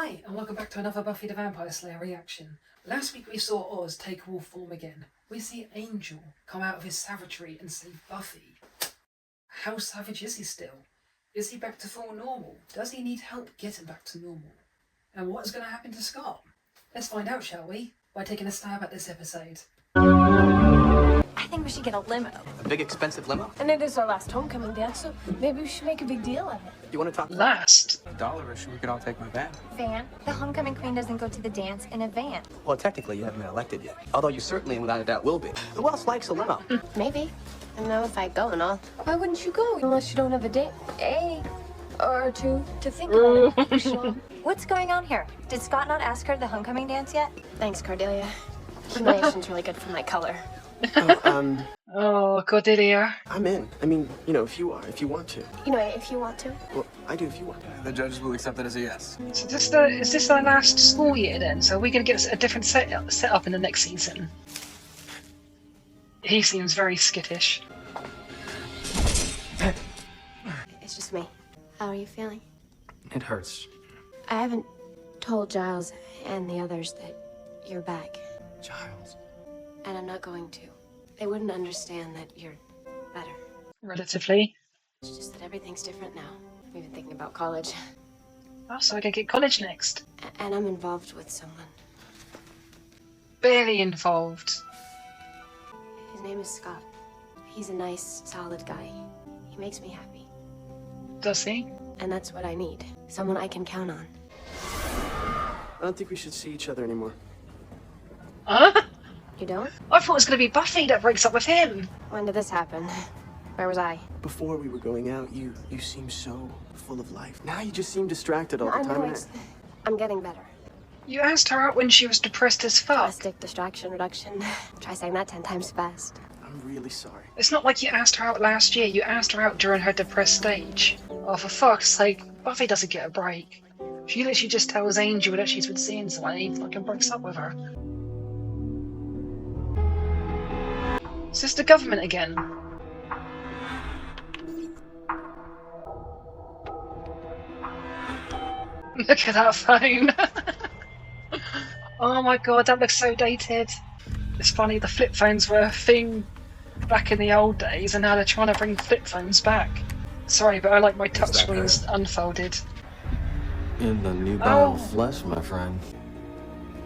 Hi, and welcome back to another Buffy the Vampire Slayer reaction. Last week we saw Oz take wolf form again. We see Angel come out of his savagery and save Buffy. How savage is he still? Is he back to full normal? Does he need help getting back to normal? And what is going to happen to Scott? Let's find out, shall we? By taking a stab at this episode. I think we should get a limo. A big expensive limo? And it is our last homecoming dance, so maybe we should make a big deal of it. You want to talk Last? $1-ish, we could all take my van. Van? The homecoming queen doesn't go to the dance in a van. Well, technically, you haven't been elected yet. Although you certainly, without a doubt, will be. Who else likes a limo? Maybe. I don't know if I go and all. Why wouldn't you go unless you don't have a date? Or two to think about it. Sure. What's going on here? Did Scott not ask her to the homecoming dance yet? Thanks, Cordelia. Humiliation's really good for my color. Oh, Cordelia. I'm in. I mean, if you want to. If you want to. Well, I do if you want to. The judges will accept it as a yes. So is this our last school year then? So are we going to get a different setup in the next season? He seems very skittish. It's just me. How are you feeling? It hurts. I haven't told Giles and the others that you're back. Giles. And I'm not going to. They wouldn't understand that you're better. Relatively. It's just that everything's different now. I'm even thinking about college. Oh, so we're going to get college next. And I'm involved with someone. Barely involved. His name is Scott. He's a nice, solid guy. He makes me happy. Does he? And that's what I need. Someone I can count on. I don't think we should see each other anymore. Huh? You don't? I thought it was going to be Buffy that breaks up with him. When did this happen? Where was I? Before we were going out, you seemed so full of life. Now you just seem distracted all the I time. know I'm getting better. You asked her out when she was depressed as fuck. Plastic distraction reduction. Try saying that 10 times fast. I'm really sorry. It's not like you asked her out last year. You asked her out during her depressed stage. Oh, for fuck's sake. Buffy doesn't get a break. She literally just tells Angel that she's been seeing someone and he fucking breaks up with her. Is this the government again? Look at that phone. Oh my god, that looks so dated. It's funny, the flip phones were a thing back in the old days and now they're trying to bring flip phones back. Sorry, but I like my touchscreens unfolded. In the new bowl of flesh, my friend.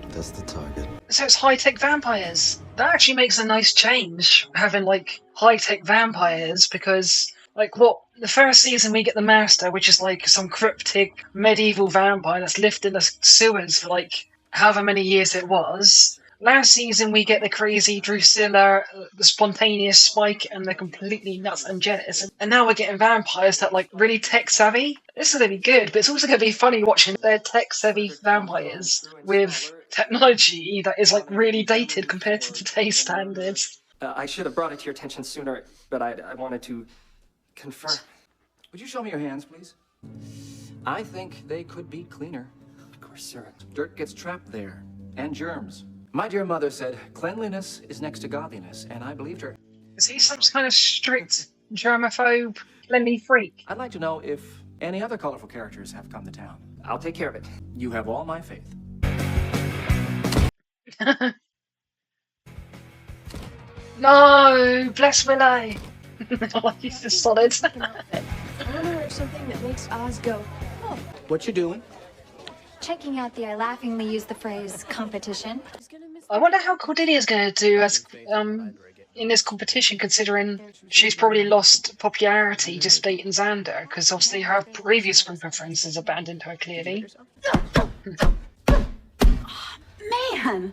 That's the target. So it's high-tech vampires. That actually makes a nice change, having like high-tech vampires, because the first season we get the Master, which is like some cryptic medieval vampire that's lived in the sewers for like however many years it was. Last season we get the crazy Drusilla, the spontaneous Spike, and the completely nuts and jealous. And now we're getting vampires that like really tech savvy. This is going to be good, but it's also going to be funny watching their tech savvy vampires with technology that is like really dated compared to today's standards. I should have brought it to your attention sooner, but I wanted to confirm. Would you show me your hands, please? I think they could be cleaner. Of course, sir. Dirt gets trapped there, and germs. My dear mother said, cleanliness is next to godliness, and I believed her. Is he some kind of strict germaphobe, cleanly freak? I'd like to know if any other colorful characters have come to town. I'll take care of it. You have all my faith. No, bless Willow. He's just solid. I want to learn something that makes Oz go, oh. What you doing? Checking out the I laughingly use the phrase competition. I wonder how Cordelia's going to do as in this competition, considering she's probably lost popularity just dating Xander, because obviously her previous group of friends has abandoned her clearly. Man,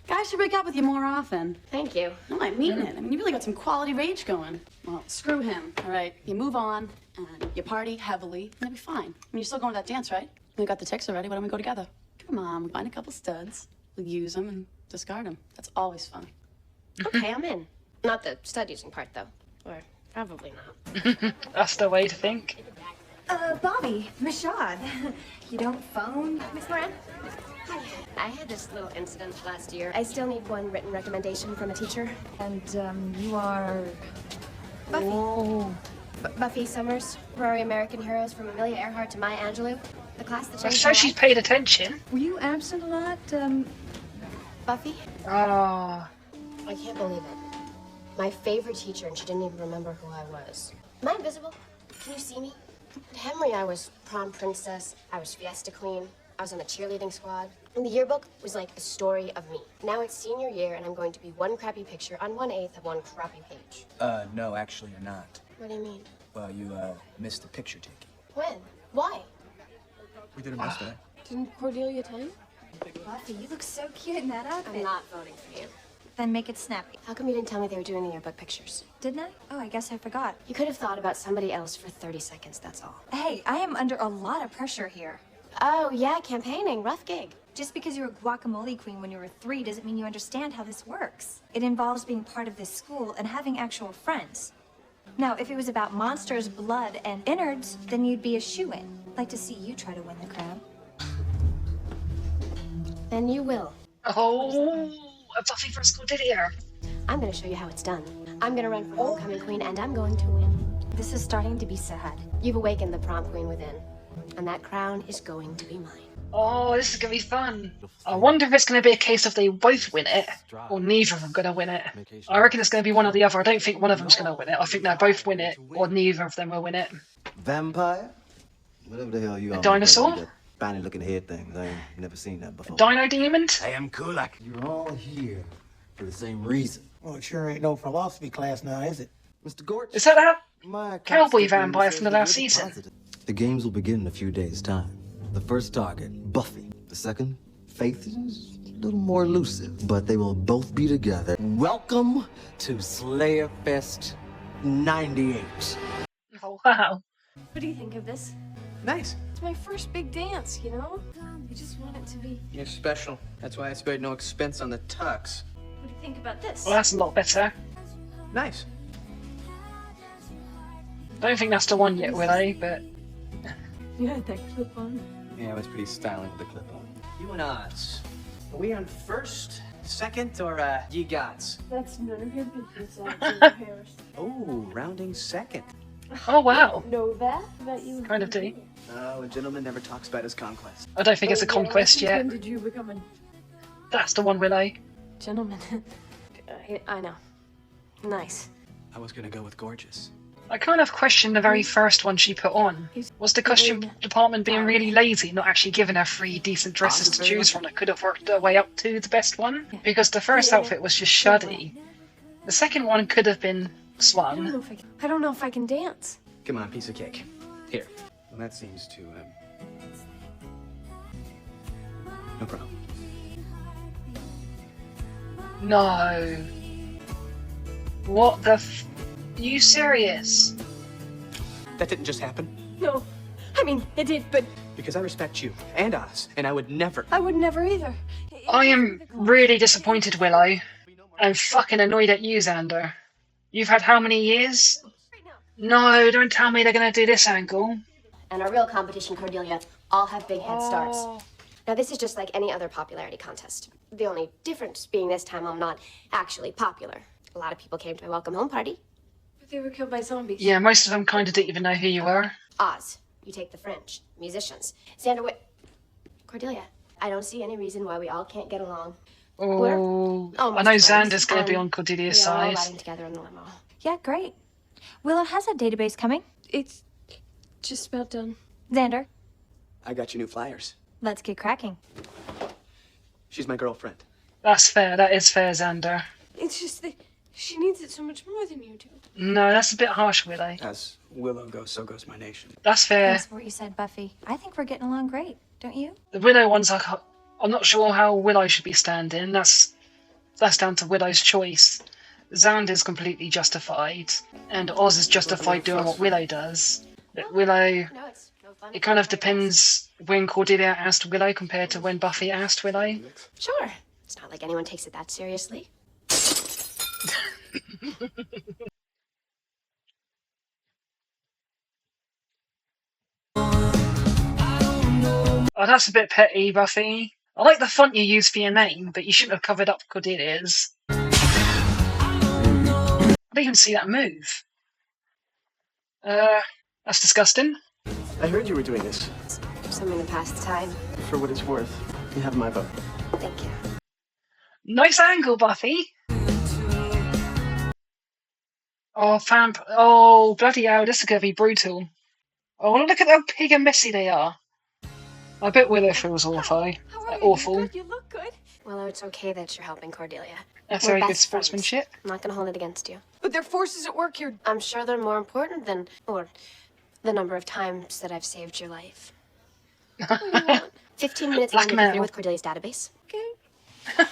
guys should break up with you more often. Thank you. No, I mean it. I mean, you really got some quality rage going. Well, screw him, all right? You move on, and you party heavily, and you'll be fine. I mean, you're still going to that dance, right? We got the tickets already. Why don't we go together? Come on, we find a couple studs. We'll use them and discard them. That's always fun. Okay, I'm in. Not the stud using part, though. Or probably not. That's the way to think. Bobby, Mashad, you don't phone? Miss Moran? Hi. I had this little incident last year. I still need one written recommendation from a teacher. And, you are... Buffy. Oh, Buffy, Summers, Rory, American Heroes, from Amelia Earhart to Maya Angelou. The class that That changed my shows she's life. paid attention. Were you absent a lot? Buffy? Ah. I can't believe it. My favorite teacher, and she didn't even remember who I was. Am I invisible? Can you see me? At Henry, I was prom princess. I was fiesta queen. I was on the cheerleading squad. And the yearbook was like a story of me. Now it's senior year, and I'm going to be one crappy picture on 1/8 of one crappy page. No, actually, you're not. What do you mean? Well, you, missed the picture taking. When? Why? We did it yesterday. Didn't Cordelia tell you? Buffy, you look so cute in that outfit. I'm not voting for you. Then make it snappy. How come you didn't tell me they were doing the yearbook pictures? Didn't I? Oh, I guess I forgot. You could have thought about somebody else for 30 seconds, that's all. Hey, I am under a lot of pressure here. Oh, yeah, campaigning. Rough gig. Just because you were guacamole queen when you were 3 doesn't mean you understand how this works. It involves being part of this school and having actual friends. Now, if it was about monsters, blood, and innards, then you'd be a shoo-in. Like to see you try to win the crown. Then you will. Oh, a Buffy for school Cordelia. I'm gonna show you how it's done. I'm gonna run for homecoming queen, and I'm going to win. This is starting to be sad. You've awakened the prom queen within, and that crown is going to be mine. Oh, this is gonna be fun. I wonder if it's gonna be a case of they both win it, or neither of them gonna win it. I reckon it's gonna be one or the other. I don't think one of them's gonna win it. I think they'll both win it, or neither of them will win it. Vampire? Whatever the hell you A are. dinosaur? That Spiny looking head things. I ain't never seen that before. Dino Demon? I am Kulak. You're all here for the same reason. Well, it sure ain't no philosophy class now, is it? Mr. Gort, Is that my cowboy constituent vampire says from the that last you're season? positive. The games will begin in a few days' time. The first target, Buffy. The second, Faith, is a little more elusive, but they will both be together. Welcome to Slayer Fest 98. Oh, wow. What do you think of this? Nice. It's my first big dance, you know? I just want it to be. You're special. That's why I spared no expense on the tux. What do you think about this? Well, that's a lot better. Nice. Don't think that's the one yet, will I? But You had that clip on. Yeah, it was pretty styling with the clip on. You and Oz. Are we on first, second, or, ye gods? That's none of your business, Harris. Oh, rounding second. oh wow, Know that about you? kind of do. Oh, a gentleman never talks about his conquest. I don't think it's a conquest yet. When did you become a That's the one, Willow. gentleman? I know. Nice. I was gonna go with gorgeous. I kind of questioned the very first one she put on. Was the costume department being really lazy, not actually giving her 3 decent dresses to choose from that could have worked their way up to the best one? Because the first outfit was just shoddy. The second one could have been swung. I don't know if I can dance. Come on, piece of cake. Here. Well, that seems to, no problem. No. What the you serious? That didn't just happen. No. I mean, it did, but Because I respect you and Oz, and I would never. I would never either. I am really disappointed, Willow. I'm fucking annoyed at you, Xander. You've had how many years? No, don't tell me they're gonna do this angle. And our real competition, Cordelia, all have big head starts. Now, this is just like any other popularity contest. The only difference being this time I'm not actually popular. A lot of people came to my welcome home party. But they were killed by zombies. Yeah, most of them kind of didn't even know who you were. Oz, you take the French. Musicians. Xander, Cordelia, I don't see any reason why we all can't get along. Oh, I almost know friends, Xander's gonna be and on Cordelia's we are all side. riding together in the limo. Yeah, great. Willow has a database coming. It's just about done. Xander, I got you new flyers. let's get cracking. She's my girlfriend. That's fair, that is fair, Xander. It's just that she needs it so much more than you do. No, that's a bit harsh, Willow. As Willow goes, so goes my nation. That's fair. Thanks for what you said, Buffy. I think we're getting along great, don't you? The Willow one's like, I'm not sure how Willow should be standing. That's down to Willow's choice. Xander's completely justified, and Oz is justified doing what Willow does. But Willow, No, it's no fun. it kind of depends when Cordelia asked Willow compared to when Buffy asked Willow. Sure. It's not like anyone takes it that seriously. Oh, that's a bit petty, Buffy. I like the font you use for your name, but you shouldn't have covered up Cordelia's. I didn't even see that move. That's disgusting. I heard you were doing this. Something to pass the time. For what it's worth, you have my vote. Thank you. Nice angle, Buffy. Oh, oh, bloody hell, this is gonna be brutal. Oh, look at how big and messy they are. I bet Willow feels awful. Awful. Good, you look good. Well, it's okay that you're helping Cordelia. That's We're very good best friends. sportsmanship. I'm not gonna hold it against you. But there are forces at work here. I'm sure they're more important than, or the number of times that I've saved your life. What do you want? 15 minutes on Blackmail. interfere with Cordelia's database. Okay. Good.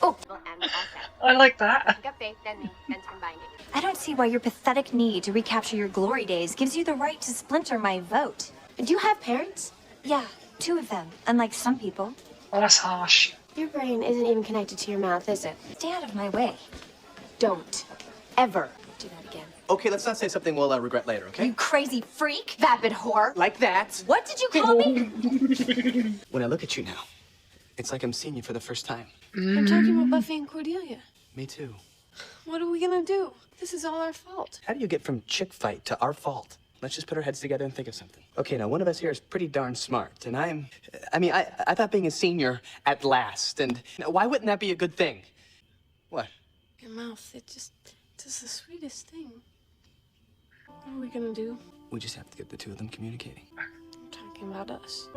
Oh, well, and all set. I like that. You got faith, then me, then turn buying it. I don't see why your pathetic need to recapture your glory days gives you the right to splinter my vote. Do you have parents? Yeah, 2 of them, unlike some people. Oh, that's harsh. Your brain isn't even connected to your mouth, is it? Stay out of my way. Don't ever do that again. Okay, let's not say something we'll regret later, okay? You crazy freak. Vapid whore. Like that. What did you call me? When I look at you now, it's like I'm seeing you for the first time. I'm talking about Buffy and Cordelia. Me too. What are we gonna do? This is all our fault. How do you get from chick fight to our fault? Let's just put our heads together and think of something. Okay, now one of us here is pretty darn smart, and I thought being a senior at last, and why wouldn't that be a good thing? What? Your mouth, it just does the sweetest thing. What are we gonna do? We just have to get the two of them communicating. I'm talking about us.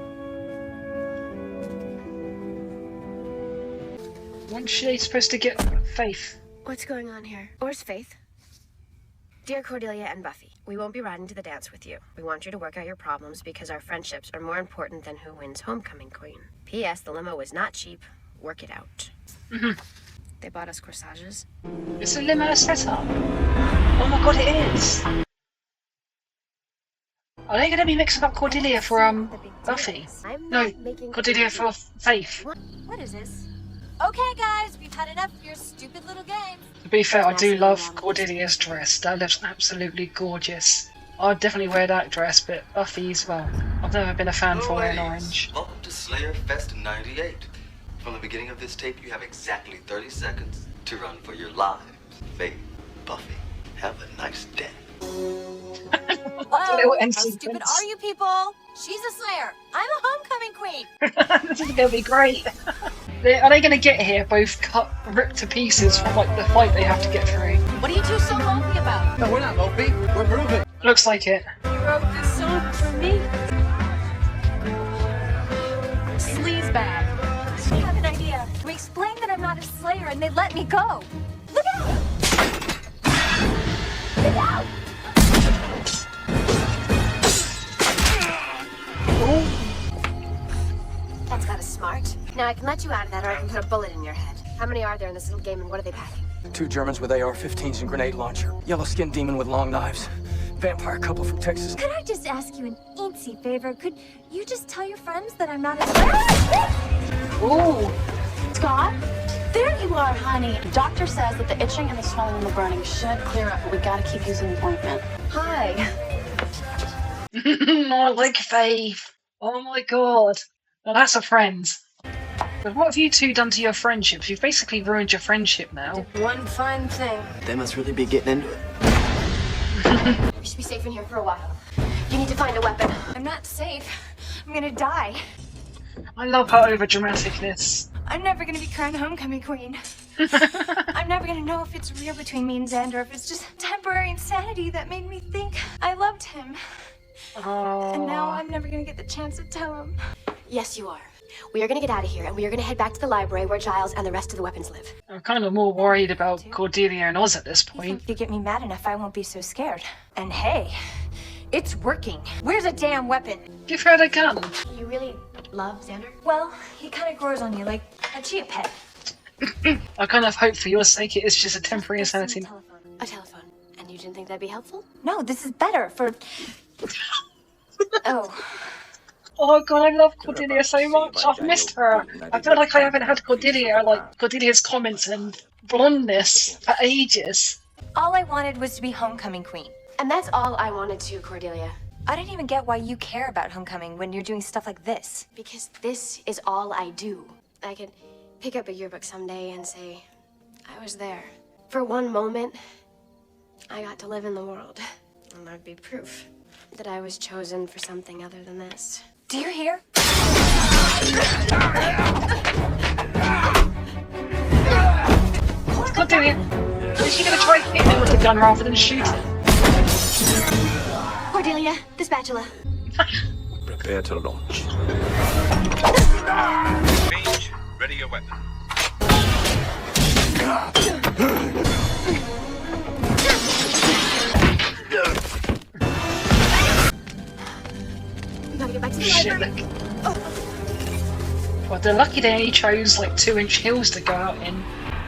When's she supposed to get Faith? What's going on here? Where's Faith? Dear Cordelia and Buffy, we won't be riding to the dance with you. We want you to work out your problems because our friendships are more important than who wins homecoming queen. P.S. The limo was not cheap. Work it out. They bought us corsages. It's a limo setup. Oh my god, it is. Are they going to be mixing up Cordelia for Buffy? I'm No, not making Cordelia for Faith. What is this? Okay, guys, we've had enough of your stupid little games. To be fair, I do love Cordelia's dress. That looks absolutely gorgeous. I'd definitely wear that dress, but Buffy's, well, I've never been a fan for wearing orange. Welcome to Slayer Fest 98. From the beginning of this tape, you have exactly 30 seconds to run for your lives. Faith, Buffy, have a nice day. Little end How stupid sequence. are you people? She's a Slayer. I'm a homecoming queen. This is going to be great. Are they going to get here both ripped to pieces from like the fight they have to get through? What are you two so mopey about? No, we're not mopey. We're moving. Looks like it. You wrote this song for me? Sleazebag. I have an idea. We explained that I'm not a Slayer and they let me go. Look out! Look out! That's kind of smart. Now I can let you out of that or I can put a bullet in your head. How many are there in this little game and what are they packing? 2 Germans with AR-15s and grenade launcher. Yellow-skinned demon with long knives. Vampire couple from Texas. Could I just ask you an eensy favor? Could you just tell your friends that I'm not a Slayer? Ooh. Scott? There you are, honey. The doctor says that the itching and the swelling and the burning should clear up, but we gotta keep using the ointment. Hi. I like Faith. Oh my god. Now that's a friend. But what have you two done to your friendships? You've basically ruined your friendship now. One fine thing. They must really be getting into it. We should be safe in here for a while. You need to find a weapon. I'm not safe. I'm gonna die. I love her over dramaticness. I'm never gonna be crowned homecoming queen. I'm never gonna know if it's real between me and Xander, if it's just temporary insanity that made me think I loved him. Oh. And now I'm never gonna get the chance to tell him. Yes, you are. We are going to get out of here, and we are going to head back to the library where Giles and the rest of the weapons live. I'm kind of more worried about Cordelia and Oz at this You point. think if you get me mad enough, I won't be so scared. And hey, it's working. Where's a damn weapon? Give her the gun. You really love Xander? Well, he kind of grows on you like a chia pet. I kind of hope for your sake it is just a temporary insanity. A telephone. And you didn't think that'd be helpful? No, this is better for... Oh. Oh god, I love Cordelia so much. I've missed her. I feel like I haven't had Cordelia's comments and blondness for ages. All I wanted was to be homecoming queen. And that's all I wanted to, Cordelia. I don't even get why you care about homecoming when you're doing stuff like this. Because this is all I do. I could pick up a yearbook someday and say, I was there. For one moment, I got to live in the world. And that'd be proof that I was chosen for something other than this. Do you hear? God damn it! Is she gonna try and hit me with the gun rather than shoot it? Cordelia, the spatula. Prepare to launch. Range, ready your weapon. We gotta get back to the Shit. library. Well, they're lucky they only chose like 2-inch heels to go out in.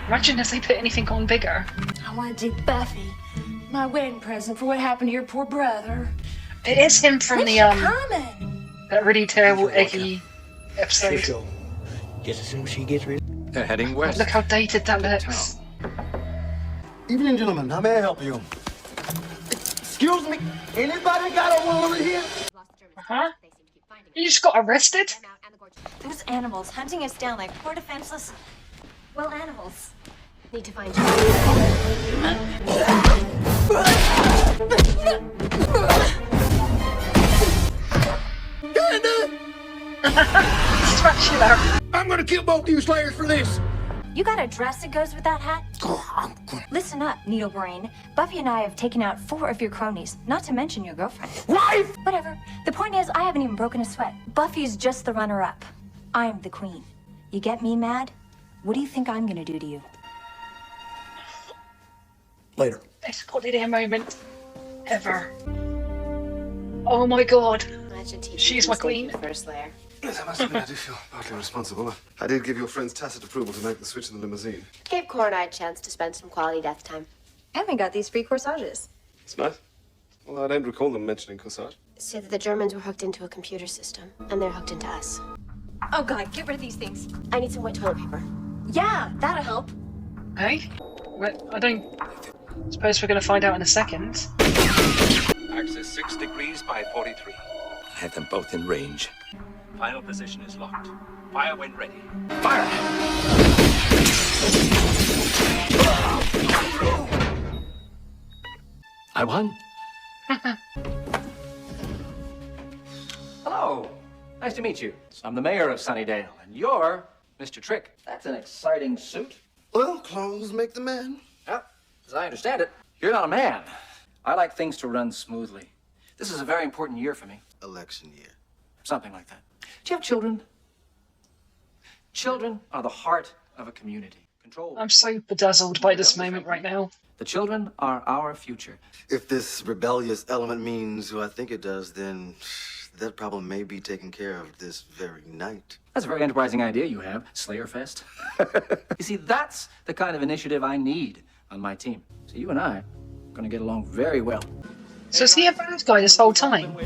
Imagine if they put anything on bigger. I want to take Buffy, my wedding present for what happened to your poor brother. It is him from the Coming. that really terrible Eggy episode. Just as soon as she gets ready. They're heading west. Look how dated that looks. Evening, gentlemen. How may I help you? Excuse me. Anybody got a woman here? Huh? You just got arrested? Those animals hunting us down like poor defenseless, well, animals. Need to find you. Smash it out. I'm gonna kill both of you slayers for this. You got a dress that goes with that hat? Listen up, Needlebrain. Buffy and I have taken out 4 of your cronies, not to mention your girlfriend. Wife! Whatever. The point is, I haven't even broken a sweat. Buffy's just the runner-up. I'm the queen. You get me mad? What do you think I'm gonna do to you? Later. Best Cordelia moment ever. Oh my god. That should teach She's you my to queen. stay first layer. Yes, I must admit, I do feel partly responsible. I did give your friends tacit approval to make the switch in the limousine. Gave Cordy a chance to spend some quality death time. And we got these free corsages. It's nice. Well, I don't recall them mentioning corsage. Said that the Germans were hooked into a computer system, and they're hooked into us. Oh god, get rid of these things. I need some wet toilet paper. Yeah, that'll help. Hey? Well, I don't suppose we're gonna find out in a second. Axis 6 degrees by 43. I have them both in range. Final position is locked. Fire when ready. Fire! I won. Hello. Nice to meet you. I'm the mayor of Sunnydale, and you're Mr. Trick. That's an exciting suit. Well, clothes make the man. Yeah, as I understand it, you're not a man. I like things to run smoothly. This is a very important year for me. Election year. Something like that. Do you have children? Children are the heart of a community. Control. I'm so bedazzled by this moment right now. The children are our future. If this rebellious element means who I think it does, then that problem may be taken care of this very night. That's a very enterprising idea you have, Slayer Fest. You see, that's the kind of initiative I need on my team. So you and I are going to get along very well. So is he a bad guy this whole time?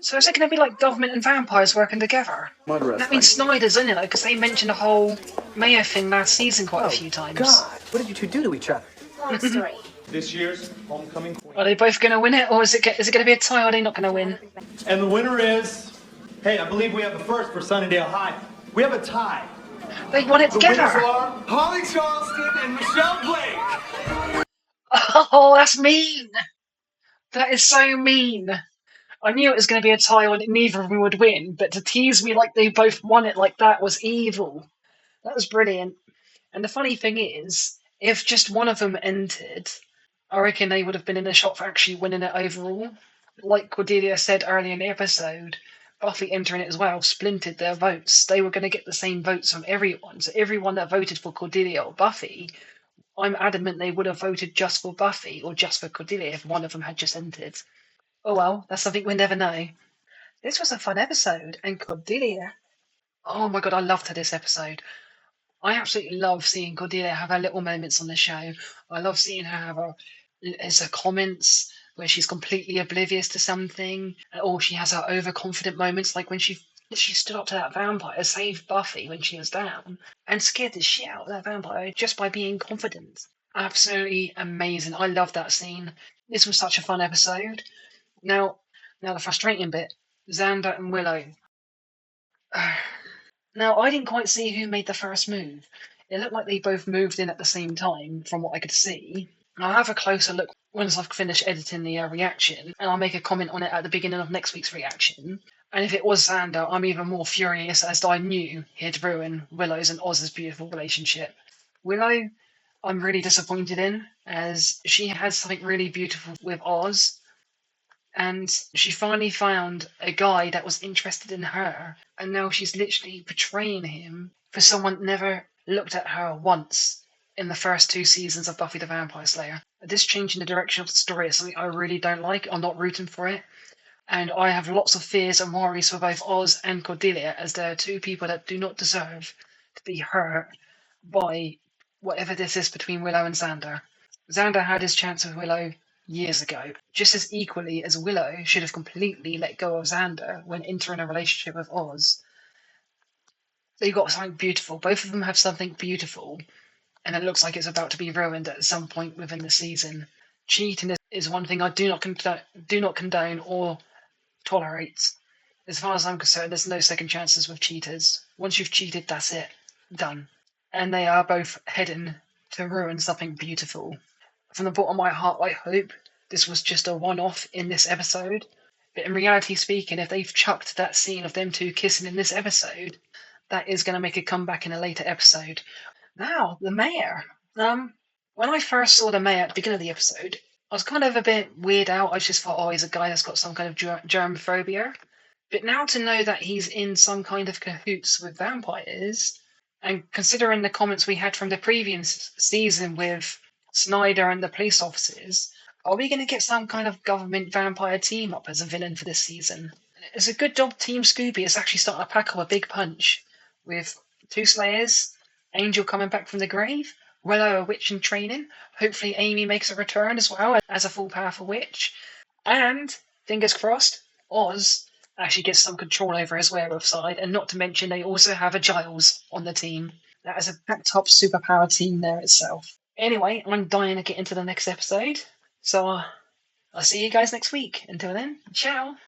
So is it going to be like government and vampires working together? That means Snyder's in it, because they mentioned the whole mayor thing last season quite a few times. God, what did you two do to each other? Long story. This year's homecoming queen. Are they both going to win it, or is it going to be a tie, or are they not going to win? And the winner is, hey, I believe we have the first for Sunnydale High. We have a tie. They won it The winners together! are Holly Charleston and Michelle Blake. Oh, that's mean! That is so mean! I knew it was going to be a tie when neither of them would win, but to tease me like they both won it like that was evil. That was brilliant. And the funny thing is, if just one of them entered, I reckon they would have been in the shot for actually winning it overall. Like Cordelia said earlier in the episode, Buffy entering it as well splintered their votes. They were going to get the same votes from everyone. So everyone that voted for Cordelia or Buffy, I'm adamant they would have voted just for Buffy or just for Cordelia if one of them had just entered. Oh well, that's something we'll never know. This was a fun episode, and Cordelia. Oh my god, I loved her this episode. I absolutely love seeing Cordelia have her little moments on the show. I love seeing her have her comments where she's completely oblivious to something, or she has her overconfident moments, like when she stood up to that vampire, saved Buffy when she was down, and scared the shit out of that vampire just by being confident. Absolutely amazing. I love that scene. This was such a fun episode. Now the frustrating bit, Xander and Willow. Now, I didn't quite see who made the first move. It looked like they both moved in at the same time, from what I could see. I'll have a closer look once I've finished editing the reaction, and I'll make a comment on it at the beginning of next week's reaction. And if it was Xander, I'm even more furious as I knew he'd ruin Willow's and Oz's beautiful relationship. Willow, I'm really disappointed in, as she had something really beautiful with Oz, and she finally found a guy that was interested in her, and now she's literally betraying him for someone that never looked at her once in the first 2 seasons of Buffy the Vampire Slayer. This change in the direction of the story is something I really don't like. I'm not rooting for it. And I have lots of fears and worries for both Oz and Cordelia, as they're 2 people that do not deserve to be hurt by whatever this is between Willow and Xander. Xander had his chance with Willow years ago, just as equally as Willow should have completely let go of Xander when entering a relationship with Oz. They've got something beautiful. Both of them have something beautiful, and it looks like it's about to be ruined at some point within the season. Cheating is one thing I do not condone or tolerate. As far as I'm concerned, there's no second chances with cheaters. Once you've cheated, that's it. Done. And they are both heading to ruin something beautiful. From the bottom of my heart, I hope this was just a one-off in this episode. But in reality speaking, if they've chucked that scene of them 2 kissing in this episode, that is going to make a comeback in a later episode. Now, the mayor. When I first saw the mayor at the beginning of the episode, I was kind of a bit weirded out. I just thought, oh, he's a guy that's got some kind of germ phobia. But now to know that he's in some kind of cahoots with vampires, and considering the comments we had from the previous season with Snyder and the police officers, are we going to get some kind of government vampire team up as a villain for this season? It's a good job Team Scooby is actually starting to pack up a big punch, with 2 Slayers, Angel coming back from the grave, Willow a witch in training, hopefully Amy makes a return as well as a full powerful witch, and, fingers crossed, Oz actually gets some control over his werewolf side, and not to mention they also have a Giles on the team. That is a packed up superpower team there itself. Anyway, I'm dying to get into the next episode, so I'll see you guys next week. Until then, ciao!